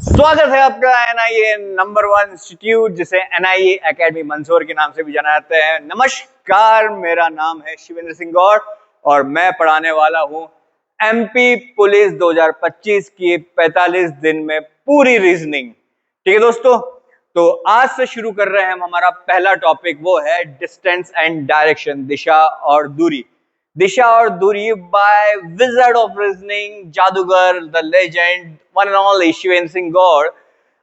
स्वागत है आपका एनआईए नंबर 1 इंस्टीट्यूट जिसे एनआईए एकेडमी मंदसौर के नाम से भी जाना जाता है। नमस्कार, मेरा नाम है शिवेंद्र सिंह गौड़ और मैं पढ़ाने वाला हूं एमपी पुलिस 2025 की 45 दिन में पूरी रीजनिंग। ठीक है दोस्तों, तो आज से शुरू कर रहे हैं हम हमारा पहला टॉपिक, वो है डिस्टेंस एंड डायरेक्शन, दिशा और दूरी। दिशा और दूरी बाय विजर्ड ऑफ रीजनिंग, जादूगर, the legend, one and all Shivendra Singh Gaur.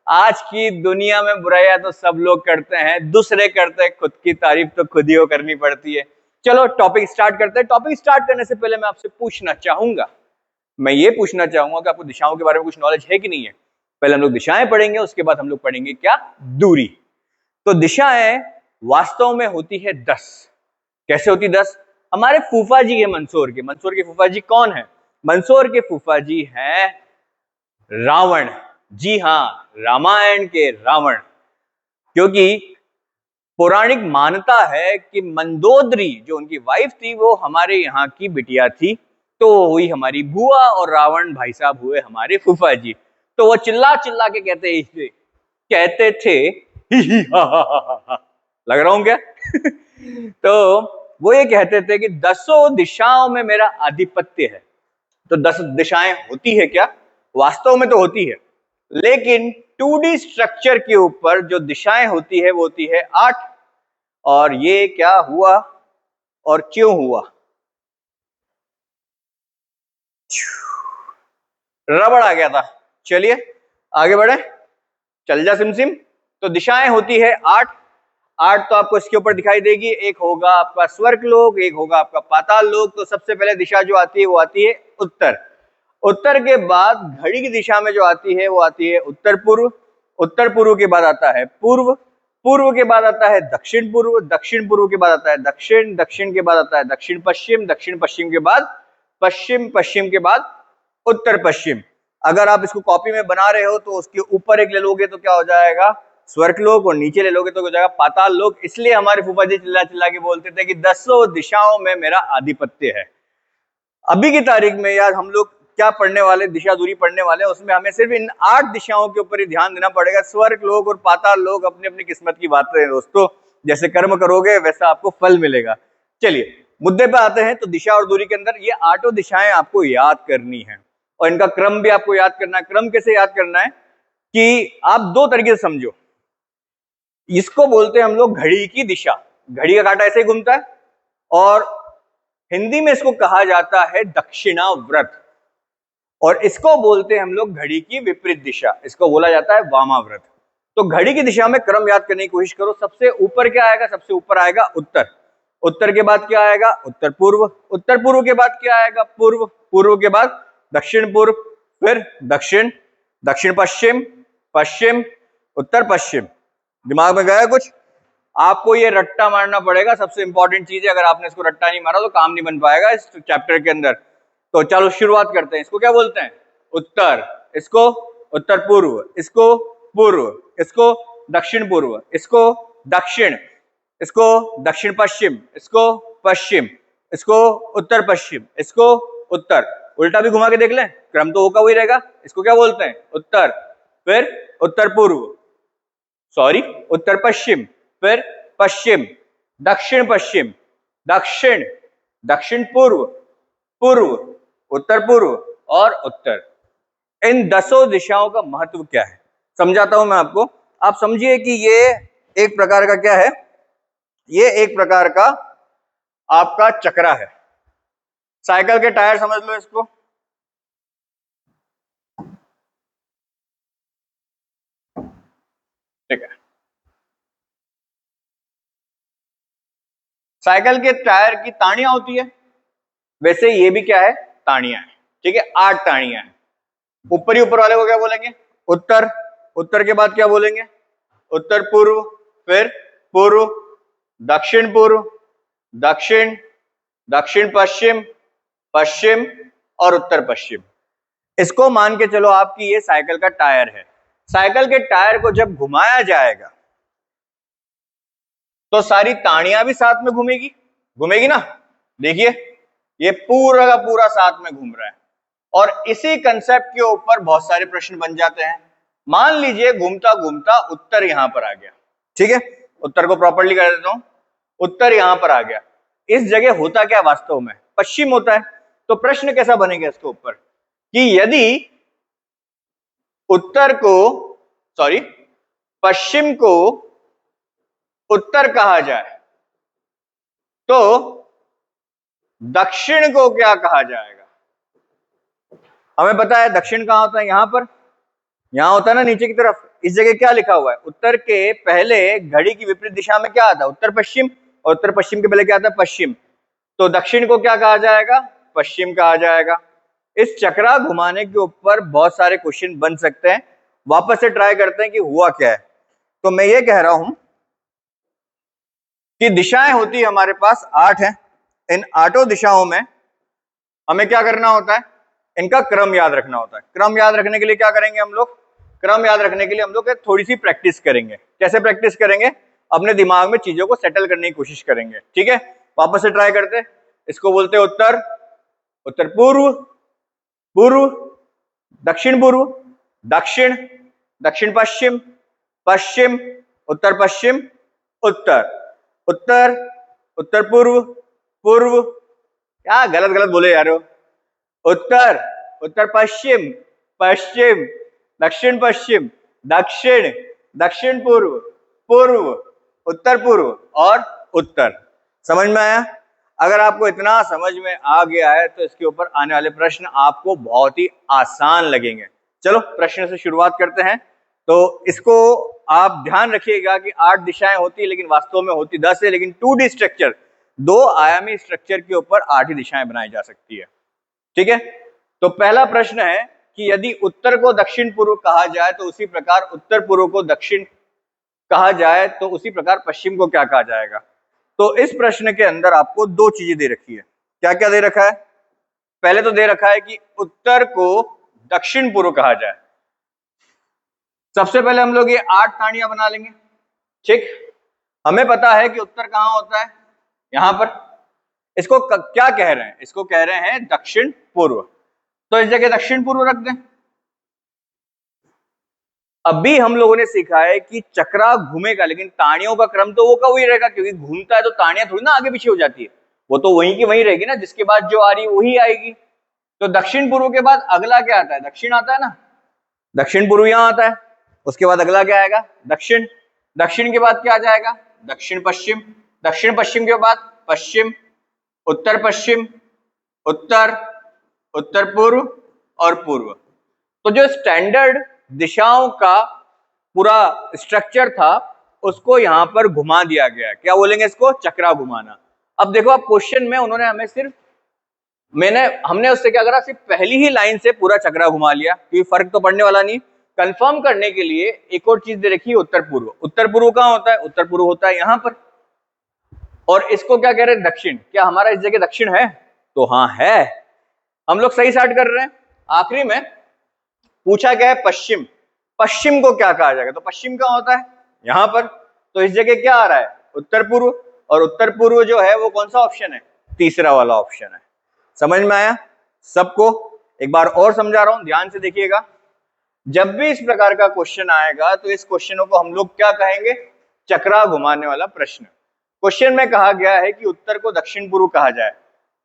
आज की दुनिया में बुराइयां तो सब लोग करते हैं, दूसरे करते हैं, खुद की तारीफ तो खुद ही को करनी पड़ती है। चलो टॉपिक स्टार्ट करते हैं। टॉपिक स्टार्ट करने से पहले मैं आपसे पूछना चाहूंगा, मैं ये पूछना चाहूंगा कि आपको दिशाओं के बारे में कुछ नॉलेज है कि नहीं है। पहले हम लोग दिशाएं पढ़ेंगे, उसके बाद हम लोग पढ़ेंगे क्या, दूरी। तो दिशाएं वास्तव में होती है 10। कैसे होती 10? हमारे फूफा जी है मंदसौर के। मंदसौर के फूफा जी कौन है? मंदसौर के फूफा जी हैं रावण। जी हाँ, रामायण के रावण। क्योंकि पौराणिक मान्यता है कि मंदोदरी जो उनकी वाइफ थी वो हमारे यहाँ की बिटिया थी, तो वो हुई हमारी बुआ और रावण भाई साहब हुए हमारे फूफा जी। तो वो चिल्ला चिल्ला के कहते थे ही ही हा हा हा हा। लग रहा हूं क्या? तो वो ये कहते थे कि 10 दिशाओं में मेरा आधिपत्य है। तो 10 दिशाएं होती है क्या? वास्तव में तो होती है, लेकिन 2D स्ट्रक्चर के ऊपर जो दिशाएं होती है वो होती है 8। और ये क्या हुआ और क्यों हुआ? रबड़ आ गया था। चलिए आगे बढ़े, चल जा सिमसिम। तो दिशाएं होती है 8। 8 तो आपको इसके ऊपर दिखाई देगी। एक होगा आपका स्वर्गलोक, एक होगा आपका पाताल लोक। तो सबसे पहले दिशा जो आती है वो आती है उत्तर। उत्तर के बाद घड़ी की दिशा में जो आती है वो आती है उत्तर पूर्व। उत्तर पूर्व के बाद आता है पूर्व। पूर्व के बाद आता है दक्षिण पूर्व। दक्षिण पूर्व के बाद आता है दक्षिण। दक्षिण के बाद आता है दक्षिण पश्चिम। दक्षिण पश्चिम के बाद पश्चिम। पश्चिम के बाद उत्तर पश्चिम। अगर आप इसको कॉपी में बना रहे हो तो उसके ऊपर एक ले लोगे तो क्या हो जाएगा, स्वर्गलोक, और नीचे ले लोगे तो हो जाएगा पाताल लोक। इसलिए हमारे फूफा जी चिल्ला चिल्ला के बोलते थे कि 10 दिशाओं में मेरा आधिपत्य है। अभी की तारीख में यार हम लोग क्या पढ़ने वाले, दिशा दूरी पढ़ने वाले, उसमें हमें सिर्फ इन 8 दिशाओं के ऊपर ही ध्यान देना पड़ेगा। स्वर्ग लोक और पाताल लोक अपनी अपनी किस्मत की बातें हैं दोस्तों, जैसे कर्म करोगे वैसा आपको फल मिलेगा। चलिए मुद्दे पे आते हैं। तो दिशा और दूरी के अंदर ये 8 दिशाएं आपको याद करनी है और इनका क्रम भी आपको याद करना है। क्रम कैसे याद करना है कि आप 2 तरीके से समझो। इसको बोलते हैं हम लोग घड़ी की दिशा। घड़ी का कांटा ऐसे ही घूमता है और हिंदी में इसको कहा जाता है दक्षिणाव्रत, और इसको बोलते हैं हम लोग घड़ी की विपरीत दिशा, इसको बोला जाता है वामाव्रत। तो घड़ी की दिशा में क्रम याद करने की कोशिश करो। सबसे ऊपर क्या आएगा? सबसे ऊपर आएगा उत्तर। उत्तर के बाद क्या आएगा? उत्तर पूर्व। उत्तर पूर्व के बाद क्या आएगा? पूर्व। पूर्व के बाद दक्षिण पूर्व, फिर दक्षिण, दक्षिण पश्चिम, पश्चिम, उत्तर पश्चिम। दिमाग में गया कुछ? आपको ये रट्टा मारना पड़ेगा, सबसे इंपॉर्टेंट चीज है। अगर आपने इसको रट्टा नहीं मारा तो काम नहीं बन पाएगा इस चैप्टर के अंदर। तो चलो शुरुआत करते हैं। इसको क्या बोलते हैं? उत्तर। इसको उत्तर पूर्व, इसको पूर्व, इसको दक्षिण पूर्व, इसको दक्षिण, इसको दक्षिण पश्चिम, इसको पश्चिम, इसको उत्तर पश्चिम, इसको उत्तर। उल्टा भी घुमा के देख लें, क्रम तो होगा वही रहेगा। इसको क्या बोलते हैं? उत्तर, फिर उत्तर पूर्व, सॉरी उत्तर पश्चिम, फिर पश्चिम, दक्षिण पश्चिम, दक्षिण, दक्षिण पूर्व, पूर्व, उत्तर पूर्व और उत्तर। इन 10 दिशाओं का महत्व क्या है समझाता हूं मैं आपको। आप समझिए कि ये एक प्रकार का क्या है, ये एक प्रकार का आपका चक्रा है। साइकिल के टायर समझ लो इसको। ठीक है, साइकिल के टायर की ताड़ियां होती है, वैसे ये भी क्या है? ताड़ियां है। ठीक है, 8 ताड़ियां हैं। ऊपर ही ऊपर वाले को क्या बोलेंगे? उत्तर। उत्तर के बाद क्या बोलेंगे? उत्तर पूर्व, फिर पूर्व, दक्षिण पूर्व, दक्षिण, दक्षिण पश्चिम, पश्चिम और उत्तर पश्चिम। इसको मान के चलो आपकी ये साइकिल का टायर है। साइकिल के टायर को जब घुमाया जाएगा तो सारी ताड़ियां भी साथ में घूमेगी, घूमेगी ना। देखिए ये पूरा का पूरा साथ में घूम रहा है। और इसी कंसेप्ट के ऊपर बहुत सारे प्रश्न बन जाते हैं। मान लीजिए घूमता घूमता उत्तर यहां पर आ गया, ठीक है, उत्तर को प्रॉपर्ली कर देता हूं, उत्तर यहां पर आ गया। इस जगह होता क्या वास्तव में, पश्चिम होता है। तो प्रश्न कैसा बनेगा इसके ऊपर कि यदि उत्तर को सॉरी पश्चिम को उत्तर कहा जाए तो दक्षिण को क्या कहा जाएगा। हमें पता है दक्षिण कहां होता है, यहां पर, यहां होता है ना नीचे की तरफ। इस जगह क्या लिखा हुआ है, उत्तर के पहले घड़ी की विपरीत दिशा में क्या आता है, उत्तर पश्चिम, और उत्तर पश्चिम के पहले क्या आता है, पश्चिम। तो दक्षिण को क्या कहा जाएगा, पश्चिम कहा जाएगा। इस चक्रा घुमाने के ऊपर बहुत सारे क्वेश्चन बन सकते हैं। वापस से ट्राई करते हैं कि हुआ क्या है। तो मैं ये कह रहा हूं कि दिशाएं होती है हमारे पास 8 हैं। इन 8 दिशाओं में हमें क्या करना होता है, इनका क्रम याद रखना होता है। क्रम याद रखने के लिए क्या करेंगे हम लोग, क्रम याद रखने के लिए हम लोग थोड़ी सी प्रैक्टिस करेंगे। कैसे प्रैक्टिस करेंगे, अपने दिमाग में चीजों को सेटल करने की कोशिश करेंगे, ठीक है। वापस से ट्राई करते हैं। इसको बोलते हैं उत्तर, उत्तर पूर्व, पूर्व, दक्षिण पूर्व, दक्षिण, दक्षिण पश्चिम, पश्चिम, उत्तर पश्चिम, उत्तर, उत्तर, उत्तर पूर्व, पूर्व, क्या गलत गलत बोले यार, उत्तर, उत्तर पश्चिम, पश्चिम, दक्षिण पश्चिम, दक्षिण, दक्षिण पूर्व, पूर्व, उत्तर पूर्व और उत्तर। समझ में आया। अगर आपको इतना समझ में आ गया है तो इसके ऊपर आने वाले प्रश्न आपको बहुत ही आसान लगेंगे। चलो प्रश्न से शुरुआत करते हैं। तो इसको आप ध्यान रखिएगा कि 8 दिशाएं होती है लेकिन वास्तव में होती 10 है। लेकिन 2D स्ट्रक्चर, 2 आयामी स्ट्रक्चर के ऊपर 8 ही दिशाएं बनाई जा सकती है, ठीक है। तो पहला प्रश्न है कि यदि उत्तर को दक्षिण पूर्व कहा जाए तो उसी प्रकार उत्तर पूर्व को दक्षिण कहा जाए तो उसी प्रकार पश्चिम को क्या कहा जाएगा। तो इस प्रश्न के अंदर आपको 2 चीजें दे रखी है। क्या क्या दे रखा है, पहले तो दे रखा है कि उत्तर को दक्षिण पूर्व कहा जाए। सबसे पहले हम लोग ये 8 टाणियां बना लेंगे, ठीक। हमें पता है कि उत्तर कहां होता है, यहां पर। इसको क्या कह रहे हैं, इसको कह रहे हैं दक्षिण पूर्व। तो इस जगह दक्षिण पूर्व रख दें। अभी हम लोगों ने सीखा है कि चक्रा घूमेगा लेकिन ताड़ियों का क्रम तो वो का वही रहेगा, क्योंकि घूमता है तो ताड़ियां थोड़ी ना आगे पीछे हो जाती है, वो तो वहीं की वहीं रहेगी ना, जिसके बाद जो आ रही है वही आएगी। तो दक्षिण पूर्व के बाद अगला क्या आता है, दक्षिण आता है ना, दक्षिण पूर्व यहां आता है। उसके बाद अगला क्या आएगा, दक्षिण। दक्षिण के बाद क्या आ जाएगा, दक्षिण पश्चिम। दक्षिण पश्चिम के बाद पश्चिम, उत्तर पश्चिम, उत्तर, उत्तर पूर्व और पूर्व। तो जो स्टैंडर्ड दिशाओं का पूरा स्ट्रक्चर था उसको यहां पर घुमा दिया गया। क्या बोलेंगे इसको, चक्रा घुमाना। अब देखो आप क्वेश्चन में उन्होंने हमें सिर्फ हमने उससे क्या करा, सिर्फ पहली ही लाइन से पूरा चक्रा घुमा लिया, क्योंकि फर्क तो पड़ने वाला नहीं। कंफर्म करने के लिए एक और चीज दे रखी है, उत्तर पूर्व। उत्तर पूर्व कहां होता है, उत्तर पूर्व होता है यहां पर। और इसको क्या कह रहे हैं, दक्षिण। क्या हमारा इस जगह दक्षिण है, तो हाँ है, हम लोग सही स्टार्ट कर रहे हैं। आखिरी में पूछा गया है पश्चिम, पश्चिम को क्या कहा जाएगा। तो पश्चिम कहां होता है, यहां पर। तो इस जगह क्या आ रहा है, उत्तर पूर्व। और उत्तर पूर्व जो है वो कौन सा ऑप्शन है, तीसरा वाला ऑप्शन है। समझ में आया सबको। एक बार और समझा रहा हूं, ध्यान से देखिएगा। जब भी इस प्रकार का क्वेश्चन आएगा तो इस क्वेश्चनों को हम लोग क्या कहेंगे, चक्रा घुमाने वाला प्रश्न। क्वेश्चन में कहा गया है कि उत्तर को दक्षिण पूर्व कहा जाए,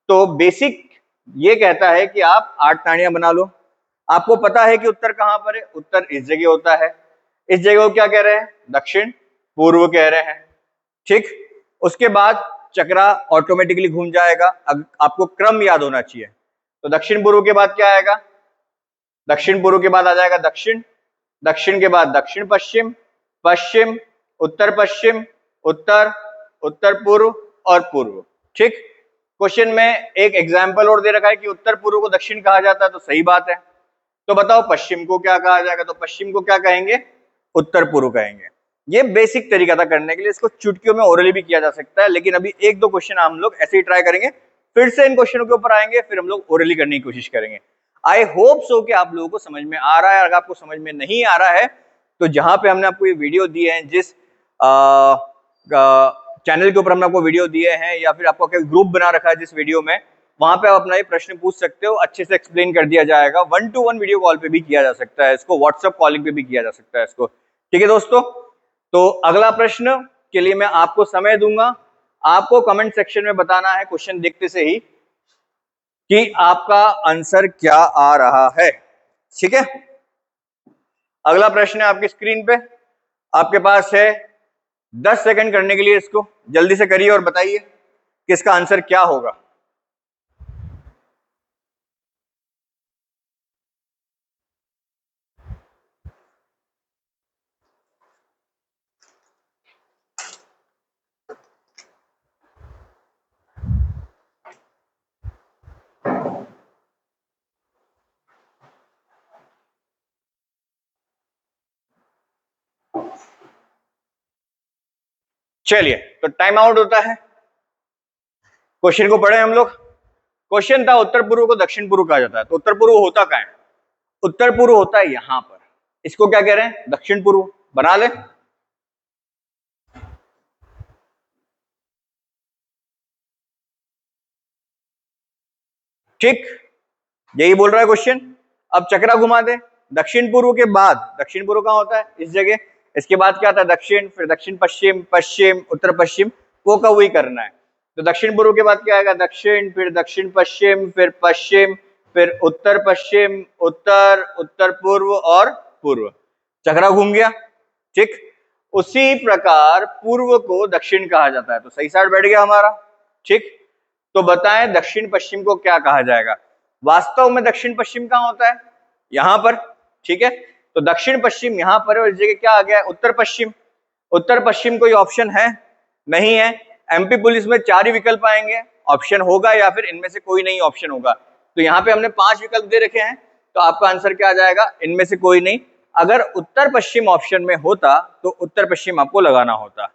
तो बेसिक ये कहता है कि आप 8 टाणियां बना लो। आपको पता है कि उत्तर कहां पर है, उत्तर इस जगह होता है। इस जगह को क्या कह रहे हैं, दक्षिण पूर्व कह रहे हैं, ठीक। उसके बाद चक्रा ऑटोमेटिकली घूम जाएगा। आपको क्रम याद होना चाहिए। तो दक्षिण पूर्व के बाद क्या आएगा, दक्षिण पूर्व के बाद आ जाएगा दक्षिण। दक्षिण के बाद दक्षिण पश्चिम, पश्चिम, उत्तर पश्चिम, उत्तर, उत्तर पूर्व और पूर्व, ठीक। क्वेश्चन में एक एग्जाम्पल और दे रखा है कि उत्तर पूर्व को दक्षिण कहा जाता है, तो सही बात है। तो बताओ पश्चिम को क्या कहा जाएगा, तो पश्चिम को क्या कहेंगे, उत्तर पूर्व कहेंगे। ये बेसिक तरीका था करने के लिए। इसको चुटकियों में ओरली भी किया जा सकता है, लेकिन अभी 1-2 क्वेश्चन हम लोग ऐसे ही ट्राई करेंगे, फिर से इन क्वेश्चनों के ऊपर आएंगे, फिर हम लोग ओरली करने की कोशिश करेंगे। आई होप सो कि आप लोगों को समझ में आ रहा है। अगर आपको समझ में नहीं आ रहा है तो जहां पे हमने आपको ये वीडियो दिए हैं, जिस चैनल के ऊपर हमने आपको वीडियो दिए हैं, या फिर आपको ग्रुप बना रखा है जिस वीडियो में, वहां पे आप अपना ये प्रश्न पूछ सकते हो, अच्छे से एक्सप्लेन कर दिया जाएगा। 1-to-1 वीडियो कॉल पे भी किया जा सकता है इसको, व्हाट्सएप कॉलिंग पे भी किया जा सकता है इसको। ठीक है दोस्तों, तो अगला प्रश्न के लिए मैं आपको समय दूंगा। आपको कमेंट सेक्शन में बताना है क्वेश्चन देखते से ही कि आपका आंसर क्या आ रहा है। ठीक है, अगला प्रश्न है आपकी स्क्रीन पे, आपके पास है 10 सेकंड करने के लिए, इसको जल्दी से करिए और बताइए कि इसका आंसर क्या होगा। चलिए, तो टाइम आउट होता है। क्वेश्चन को पढ़े हम लोग। क्वेश्चन था उत्तर पूर्व को दक्षिण पूर्व कहा जाता है, तो उत्तर पूर्व होता कहां है? उत्तर पूर्व होता है यहां पर, इसको क्या कह रहे हैं? दक्षिण पूर्व। बना ले। ठीक, यही बोल रहा है क्वेश्चन। अब चक्रा घुमा दे, दक्षिण पूर्व के बाद, दक्षिण पूर्व कहां होता है? इस जगह। इसके बाद क्या आता है? दक्षिण, फिर दक्षिण पश्चिम, पश्चिम, उत्तर पश्चिम, वो का वही करना है। तो दक्षिण पूर्व के बाद क्या आएगा? दक्षिण, फिर दक्षिण पश्चिम, फिर पश्चिम, फिर उत्तर पश्चिम, उत्तर, उत्तर पूर्व और पूर्व। चक्रा घूम गया। ठीक, उसी प्रकार पूर्व को दक्षिण कहा जाता है, तो सही साइड बैठ गया हमारा। ठीक, तो बताएं दक्षिण पश्चिम को क्या कहा जाएगा? वास्तव में दक्षिण पश्चिम कहां होता है? यहां पर। ठीक है, तो दक्षिण पश्चिम यहां पर है और इस जगह क्या आ गया है? उत्तर पश्चिम। उत्तर पश्चिम कोई ऑप्शन है? नहीं है। एमपी पुलिस में 4 ही विकल्प आएंगे, ऑप्शन होगा या फिर इनमें से कोई नहीं ऑप्शन होगा। तो यहाँ पे हमने 5 विकल्प दे रखे हैं, तो आपका आंसर क्या आ जाएगा? इनमें से कोई नहीं। अगर उत्तर पश्चिम ऑप्शन में होता तो उत्तर पश्चिम आपको लगाना होता।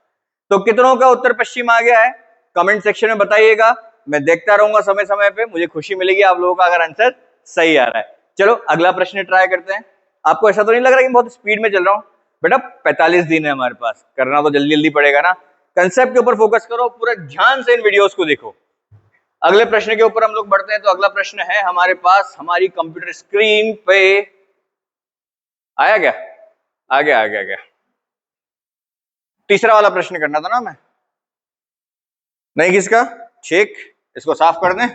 तो कितनों का उत्तर पश्चिम आ गया है? कमेंट सेक्शन में बताइएगा, मैं देखता रहूंगा समय समय पे, मुझे खुशी मिलेगी आप लोगों का अगर आंसर सही आ रहा है। चलो अगला प्रश्न ट्राई करते हैं। आपको ऐसा तो नहीं लग रहा कि बहुत स्पीड में चल रहा हूं? बेटा 45 दिन है हमारे पास, करना तो जल्दी जल्दी पड़ेगा ना। कंसेप्ट के ऊपर फोकस करो, पूरा ध्यान से इन वीडियोस को देखो। अगले प्रश्न के ऊपर हम लोग बढ़ते हैं। तो अगला प्रश्न है हमारे पास हमारी कंप्यूटर स्क्रीन पे, आया क्या? आ गया आ गया आ गया। तीसरा वाला प्रश्न करना था ना मैं, नहीं किसका? ठीक, इसको साफ कर दें।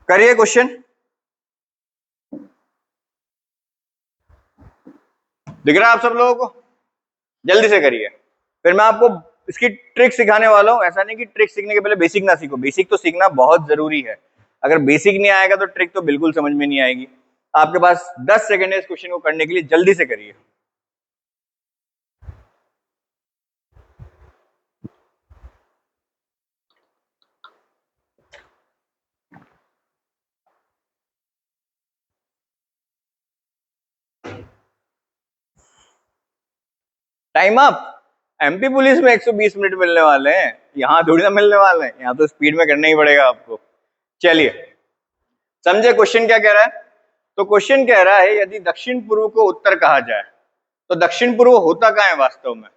करिए क्वेश्चन, दिख रहा है आप सब लोगों को? जल्दी से करिए, फिर मैं आपको इसकी ट्रिक सिखाने वाला हूं। ऐसा नहीं कि ट्रिक सीखने के पहले बेसिक ना सीखो, बेसिक तो सीखना बहुत जरूरी है। अगर बेसिक नहीं आएगा तो ट्रिक तो बिल्कुल समझ में नहीं आएगी। आपके पास 10 सेकंड है इस क्वेश्चन को करने के लिए, जल्दी से करिए। Time up. एमपी पुलिस में 120 मिनट मिलने वाले हैं, यहां थोड़ी ना मिलने वाले हैं, यहां तो स्पीड में करना ही पड़ेगा आपको। चलिए समझे क्वेश्चन क्या कह रहा है? तो क्वेश्चन कह रहा है यदि दक्षिण पूर्व को उत्तर कहा जाए तो दक्षिण पूर्व होता कहां है वास्तव में?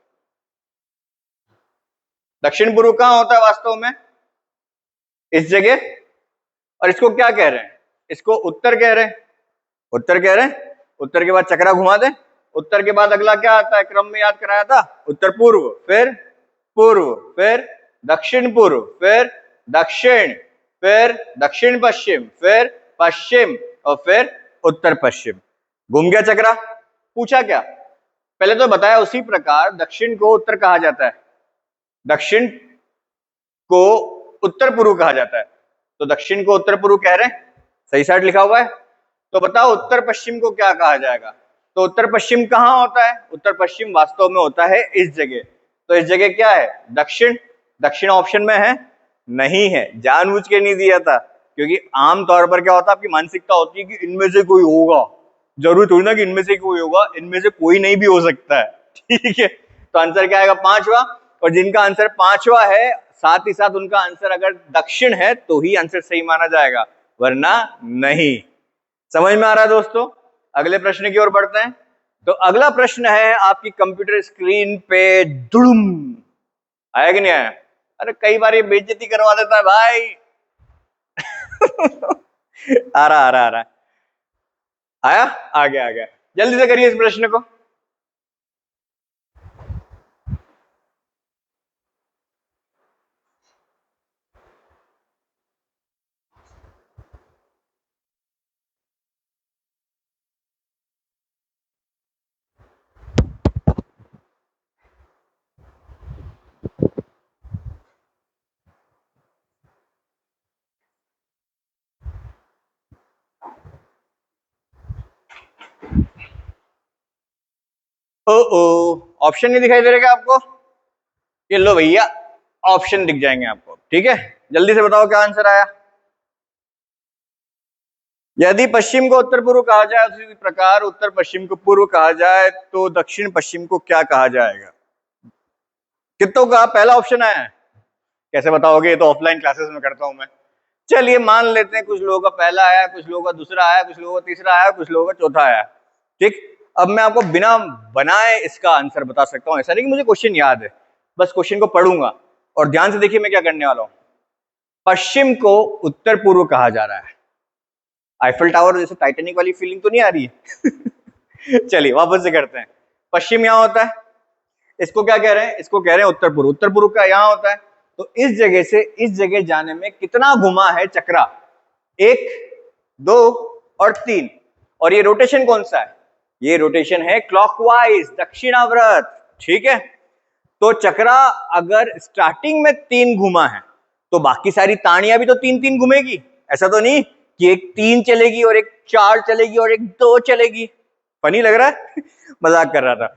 दक्षिण पूर्व कहां होता है वास्तव में? इस जगह। और इसको क्या कह रहे हैं? इसको उत्तर कह रहे हैं। उत्तर कह रहे हैं, उत्तर के बाद चक्रा घुमा दे। उत्तर के बाद अगला क्या आता है? क्रम में याद कराया था, उत्तर पूर्व, फिर पूर्व, फिर दक्षिण पूर्व, फिर दक्षिण, फिर दक्षिण पश्चिम, फिर पश्चिम और फिर उत्तर पश्चिम। घूम गया चक्रा। पूछा क्या? पहले तो बताया उसी प्रकार दक्षिण को उत्तर कहा जाता है, दक्षिण को उत्तर पूर्व कहा जाता है, तो दक्षिण को उत्तर पूर्व कह रहे हैं, सही साइड लिखा हुआ है। तो बताओ उत्तर पश्चिम को क्या कहा जाएगा? तो उत्तर पश्चिम कहां होता है? उत्तर पश्चिम वास्तव में होता है इस जगह। तो इस जगह क्या है? दक्षिण। दक्षिण ऑप्शन में है? नहीं है, जानबूझ के नहीं दिया था, क्योंकि आमतौर पर क्या होता है, आपकी मानसिकता होती है कि इनमें से कोई होगा। जरूरी थोड़ी ना कि इनमें से कोई होगा, इनमें से कोई नहीं भी हो सकता है। ठीक है, तो आंसर क्या आएगा? 5वां। और जिनका आंसर 5वां है, साथ ही साथ उनका आंसर अगर दक्षिण है तो ही आंसर सही माना जाएगा, वरना नहीं। समझ में आ रहा है दोस्तों? अगले प्रश्न की ओर बढ़ते हैं। तो अगला प्रश्न है आपकी कंप्यूटर स्क्रीन पे, दुड़ुम, आया कि नहीं आया? अरे कई बार ये बेइज्जती करवा देता है भाई। आ रहा आ रहा आ रहा, आया, आ गया आ गया। जल्दी से करिए इस प्रश्न को। ओ ऑप्शन नहीं दिखाई दे रहा क्या आपको? ये लो भैया, ऑप्शन दिख जाएंगे आपको, ठीक है। जल्दी से बताओ क्या आंसर आया। यदि पश्चिम को उत्तर पूर्व कहा जाए, उसी प्रकार उत्तर पश्चिम को पूर्व कहा जाए, तो दक्षिण पश्चिम को क्या कहा जाएगा? कितनों का पहला ऑप्शन आया है? कैसे बताओगे, ये तो ऑफलाइन क्लासेस में करता हूं मैं। चलिए मान लेते हैं कुछ लोगों का पहला आया, कुछ लोगों का दूसरा आया, कुछ लोगों का तीसरा आया, कुछ लोगों का चौथा आया, ठीक। अब मैं आपको बिना बनाए इसका आंसर बता सकता हूं। ऐसा नहीं कि मुझे क्वेश्चन याद है, बस क्वेश्चन को पढ़ूंगा और ध्यान से देखिए मैं क्या करने वाला हूं। पश्चिम को उत्तर पूर्व कहा जा रहा है। आईफल टावर जैसे टाइटेनिक वाली फीलिंग तो नहीं आ रही है? चलिए वापस से करते हैं। पश्चिम यहां होता है, इसको क्या कह रहे हैं? इसको कह रहे हैं उत्तर पूर्व। उत्तर पूर्व का यहां होता है, तो इस जगह से इस जगह जाने में कितना घुमा है चक्रा? 1, 2 और 3। और ये रोटेशन कौन सा है? ये रोटेशन है क्लॉकवाइज, दक्षिणावर्त, ठीक है। तो चक्रा अगर स्टार्टिंग में 3 घुमा है, तो बाकी सारी ताड़ियां भी तो 3-3 घूमेगी। ऐसा तो नहीं कि एक 3 चलेगी और एक 4 चलेगी और एक 2 चलेगी। फनी लग रहा है? मजाक कर रहा था।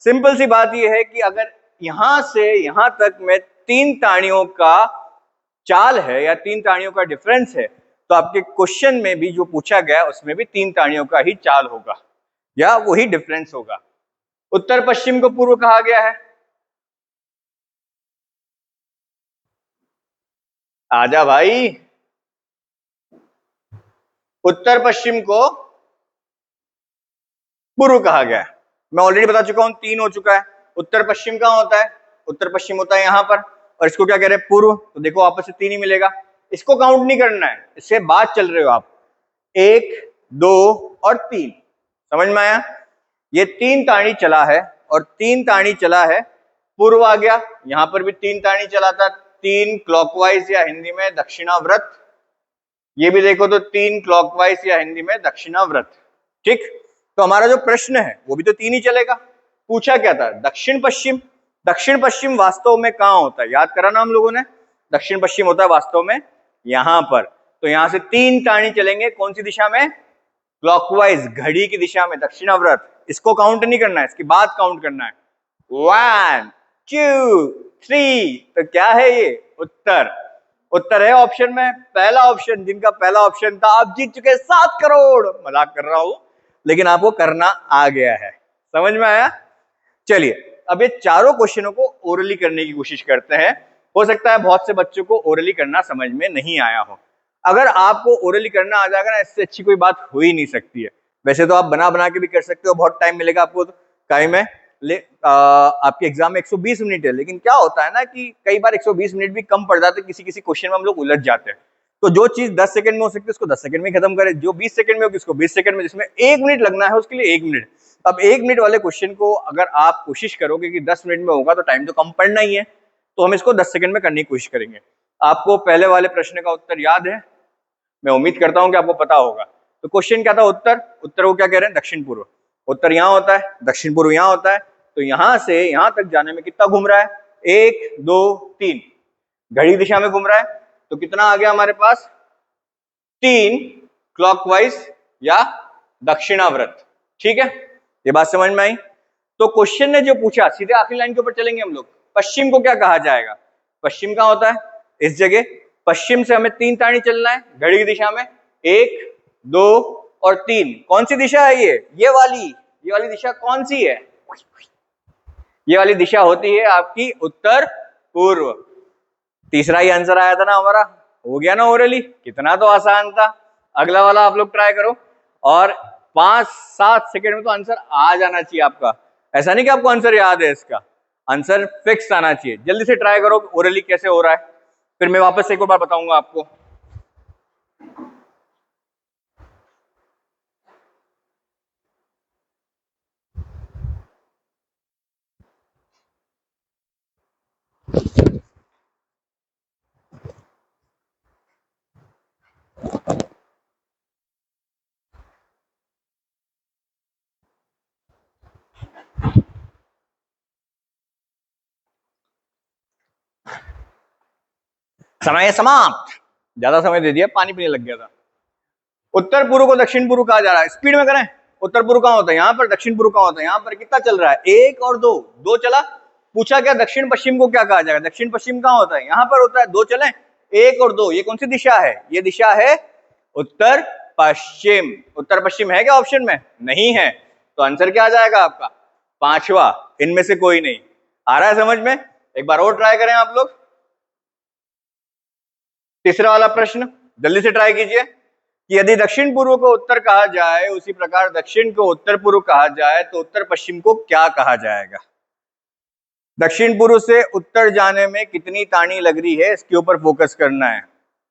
सिंपल सी बात यह है कि अगर यहां से यहां तक में 3 ताड़ियों का चाल है या 3 ताड़ियों का डिफरेंस है, तो आपके क्वेश्चन में भी जो पूछा गया उसमें भी 3 ताड़ियों का ही चाल होगा या वही डिफरेंस होगा। उत्तर पश्चिम को पूर्व कहा गया है। आजा भाई, उत्तर पश्चिम को पूर्व कहा गया है। मैं ऑलरेडी बता चुका हूं, 3 हो चुका है। उत्तर पश्चिम कहां होता है? उत्तर पश्चिम होता है यहां पर, और इसको क्या कह रहे हैं? पूर्व। तो देखो आपस से 3 ही मिलेगा, इसको काउंट नहीं करना है, इससे बाद चल रहे हो आप। 1, 2 और 3, समझ में आया? ये 3 ताड़ी चला है और 3 ताड़ी चला है, पूर्व आ गया। यहां पर भी 3 ताड़ी चला था, 3 क्लॉकवाइज या हिंदी में दक्षिणाव्रत। ये भी देखो तो 3 क्लॉकवाइज या हिंदी में दक्षिणाव्रत, ठीक। तो हमारा जो प्रश्न है वो भी तो 3 ही चलेगा। पूछा क्या था? दक्षिण पश्चिम। दक्षिण पश्चिम वास्तव में कहां होता है? याद करा ना हम लोगों ने। दक्षिण पश्चिम होता है वास्तव में यहां पर। तो यहां से 3 ताड़ी चलेंगे, कौन सी दिशा में? क्लॉकवाइज, घड़ी की दिशा में, दक्षिणाव्रत। इसको काउंट नहीं करना है, इसके बाद काउंट करना है। 1, 2, 3। तो क्या है ये? उत्तर। उत्तर है ऑप्शन में पहला ऑप्शन। जिनका पहला ऑप्शन था आप जीत चुके 7 करोड़। मजाक कर रहा हूं, लेकिन आपको करना आ गया है। समझ में आया? चलिए अब ये चारों क्वेश्चनों को ओरली करने की कोशिश करते हैं। हो सकता है बहुत से बच्चों को ओरली करना समझ में नहीं आया हो। अगर आपको ओरली करना आ जाएगा ना, इससे अच्छी कोई बात हो ही नहीं सकती है। वैसे तो आप बना बना के भी कर सकते हो, बहुत टाइम मिलेगा आपको टाइम है। आपके एग्जाम में 120 मिनट है, लेकिन क्या होता है ना कि कई बार 120 मिनट भी कम पड़ जाते हैं, किसी किसी क्वेश्चन में हम लोग उलझ जाते हैं। तो जो चीज 10 सेकंड में हो सकती है उसको 10 सेकंड में खत्म करें, जो 20 सेकंड में होगी उसको 20 सेकंड में, जिसमें 1 मिनट लगना है उसके लिए 1 मिनट। अब 1 मिनट वाले क्वेश्चन को अगर आप कोशिश करोगे कि 10 मिनट में होगा, तो टाइम तो कम पड़ना ही है, तो हम इसको 10 सेकंड में करने की कोशिश करेंगे। आपको पहले वाले प्रश्न का उत्तर याद है? मैं उम्मीद करता हूं कि आपको पता होगा। तो क्वेश्चन क्या था? उत्तर। उत्तर को क्या कह रहे हैं? दक्षिण पूर्व। उत्तर यहां होता है, दक्षिण पूर्व यहां होता है। तो यहां से यहां तक जाने में कितना घूम रहा है? 1, 2, 3, घड़ी दिशा में घूम रहा है। तो कितना आ गया हमारे पास? 3 क्लॉकवाइज या दक्षिणाव्रत, ठीक है। ये बात समझ में आई? तो क्वेश्चन ने जो पूछा, सीधे आखिरी लाइन के ऊपर चलेंगे हम लोग। पश्चिम को क्या कहा जाएगा? पश्चिम कहां होता है? इस जगह। पश्चिम से हमें 3 ताड़ी चलना है घड़ी की दिशा में, 1, 2 और 3। कौन सी दिशा है ये वाली दिशा कौन सी है? ये वाली दिशा होती है आपकी उत्तर पूर्व। तीसरा ही आंसर आया था ना हमारा, हो गया ना ओरली। कितना तो आसान था। अगला वाला आप लोग ट्राई करो, और 5-7 सेकंड में तो आंसर आ जाना चाहिए आपका। ऐसा नहीं कि आपको आंसर याद है, इसका आंसर फिक्स आना चाहिए। जल्दी से ट्राई करो ओरली कैसे हो रहा है, फिर मैं वापस से एक बार बताऊंगा आपको। समय समाप्त। ज्यादा समय दे दिया, पानी पीने लग गया था। उत्तर पूर्व को दक्षिण पूर्व कहा जा रहा है, स्पीड में करें। उत्तर पूर्व कहां होता है? यहाँ पर। दक्षिण पूर्व कहां होता है? यहाँ पर। कितना चल रहा है? 1 और 2, 2 चला। पूछा क्या दक्षिण पश्चिम को क्या कहा जाएगा? दक्षिण पश्चिम कहां होता है? यहाँ पर होता है। 2 चले, 1 और 2। ये कौन सी दिशा है? ये दिशा है उत्तर पश्चिम। उत्तर पश्चिम है क्या ऑप्शन में? नहीं है, तो आंसर क्या आ जाएगा आपका? 5वां। इनमें से कोई नहीं। आ रहा है समझ में? एक बार और ट्राई करें आप लोग। तीसरा वाला प्रश्न जल्दी से ट्राई कीजिए कि यदि दक्षिण पूर्व को उत्तर कहा जाए, उसी प्रकार दक्षिण को उत्तर पूर्व कहा जाए, तो उत्तर पश्चिम को क्या कहा जाएगा? दक्षिण पूर्व से उत्तर जाने में कितनी तानी लग रही है, इसके ऊपर फोकस करना है।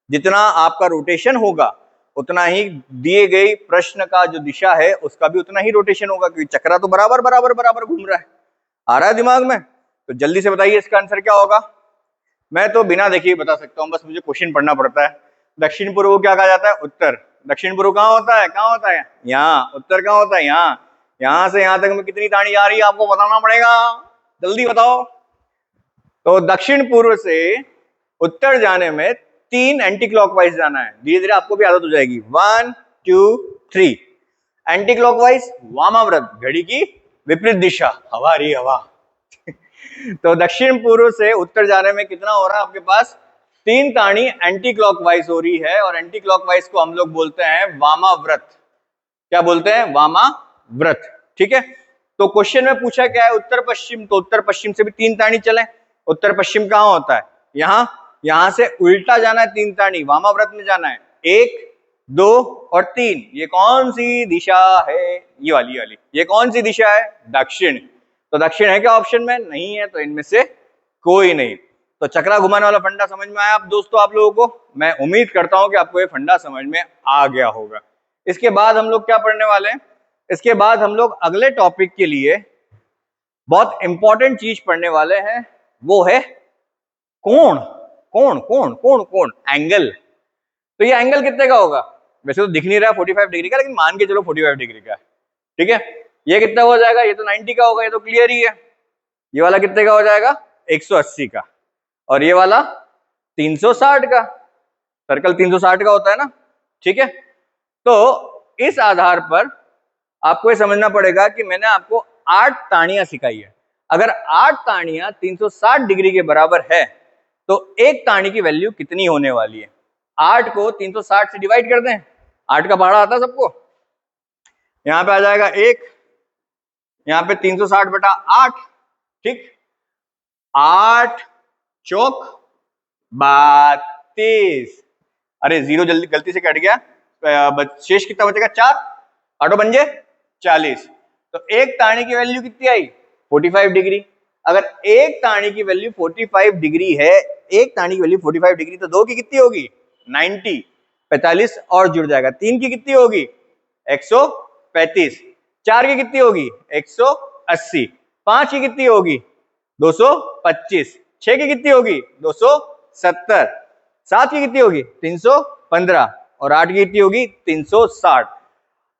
जितना आपका रोटेशन होगा उतना ही दिए गई प्रश्न का जो दिशा है उसका भी उतना ही रोटेशन होगा, क्योंकि चक्रा तो बराबर बराबर बराबर घूम रहा है। आ रहा है दिमाग में? तो जल्दी से बताइए इसका आंसर क्या होगा। मैं तो बिना देखे बता सकता हूं, बस मुझे क्वेश्चन पढ़ना पड़ता है। दक्षिण पूर्व को क्या कहा जाता है? उत्तर। दक्षिण पूर्व कहां होता है? कहां होता है? यहाँ। उत्तर कहां होता है? यहाँ। यहां से यहां तक में कितनी तानी आ रही है आपको बताना पड़ेगा, जल्दी बताओ। तो दक्षिण पूर्व से उत्तर जाने में 3 एंटी क्लॉकवाइज जाना है। धीरे धीरे आपको भी आदत हो जाएगी। 1 2 3 एंटी क्लॉकवाइज, वामाव्रत, घड़ी की विपरीत दिशा, हवा रही हवा। तो दक्षिण पूर्व से उत्तर जाने में कितना हो रहा है आपके पास? 3 तानी एंटी क्लॉकवाइज हो रही है, और एंटी क्लॉकवाइज को हम लोग बोलते हैं वामाव्रत। क्या बोलते हैं? वामाव्रत। ठीक है। तो क्वेश्चन में पूछा क्या है? उत्तर पश्चिम, तो उत्तर पश्चिम से भी 3 तानी चले। उत्तर पश्चिम कहां होता है? यहां। यहां से उल्टा जाना है 3 तानी, वामाव्रत में जाना है। 1 2 और 3। ये कौन सी दिशा है? ये वाली, ये वाली। ये कौन सी दिशा है? दक्षिण। तो दक्षिण है क्या ऑप्शन में? नहीं है, तो इनमें से कोई नहीं। तो चक्रा घुमाने वाला फंडा समझ में आया आप दोस्तों? आप लोगों को मैं उम्मीद करता हूं कि आपको ये फंडा समझ में आ गया होगा। इसके बाद हम लोग क्या पढ़ने वाले हैं? इसके बाद हम लोग अगले टॉपिक के लिए बहुत इंपॉर्टेंट चीज पढ़ने वाले हैं, वो है कोण। कोण कोण कोण कोण, एंगल। तो ये एंगल कितने का होगा? वैसे तो दिख नहीं रहा 45 डिग्री का, लेकिन मान के चलो 45 डिग्री का है। ठीक है। ये कितना हो जाएगा? ये तो 90 का होगा, ये तो क्लियर ही है। ये वाला कितने का हो जाएगा? 180 का। और ये वाला 360 का। सर्कल 360 का होता है ना। ठीक है। तो इस आधार पर आपको ये समझना पड़ेगा कि मैंने आपको 8 ताड़ियां सिखाई है। अगर 8 ताड़ियां 360 डिग्री के बराबर है, तो एक ताड़ी की वैल्यू कितनी होने वाली है? 8 को 360 से डिवाइड कर दें। 8 का पहाड़ा आता है सबको? यहां पे आ जाएगा 1, यहां पे 360 बटा 8। ठीक। 8 चौक 32। अरे 0 जल्दी गलती से कट गया, शेष कितना बचेगा? 4। 8 बन जाए 40। तो एक ताड़ी की वैल्यू कितनी आई? 45 डिग्री। अगर एक ताड़ी की वैल्यू 45 डिग्री है, एक ताड़ी की वैल्यू 45 डिग्री, तो 2 की कितनी होगी? 90। 45 और जुड़ जाएगा। 3 की कितनी होगी? 135। 4 की कितनी होगी? 180। 5 की कितनी होगी? 225। 6 की कितनी होगी? 270। 7 की कितनी होगी? 315। और 8 की कितनी होगी? 360।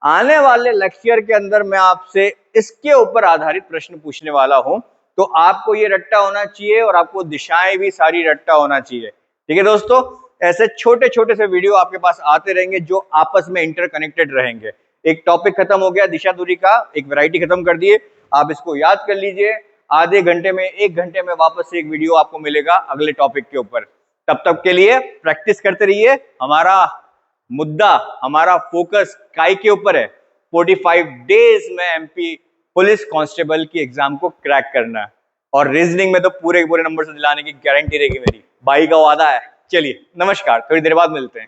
आने वाले लेक्चर के अंदर मैं आपसे इसके ऊपर आधारित प्रश्न पूछने वाला हूं, तो आपको ये रट्टा होना चाहिए और आपको दिशाएं भी सारी रट्टा होना चाहिए। ठीक है दोस्तों, ऐसे छोटे छोटे से वीडियो आपके पास आते रहेंगे जो आपस में इंटरकनेक्टेड रहेंगे। एक टॉपिक खत्म हो गया दिशा दूरी का, एक वैरायटी खत्म कर दिए। आप इसको याद कर लीजिए। आधे घंटे में, 1 घंटे में वापस से एक वीडियो आपको मिलेगा अगले टॉपिक के ऊपर। तब तक के लिए प्रैक्टिस करते रहिए। हमारा मुद्दा, हमारा फोकस काय के ऊपर है? 45 डेज में एमपी पुलिस कांस्टेबल की एग्जाम को क्रैक करना है, और रीजनिंग में तो पूरे पूरे नंबर से दिलाने की गारंटी रहेगी मेरी। भाई का वादा है। चलिए नमस्कार, थोड़ी देर बाद मिलते हैं।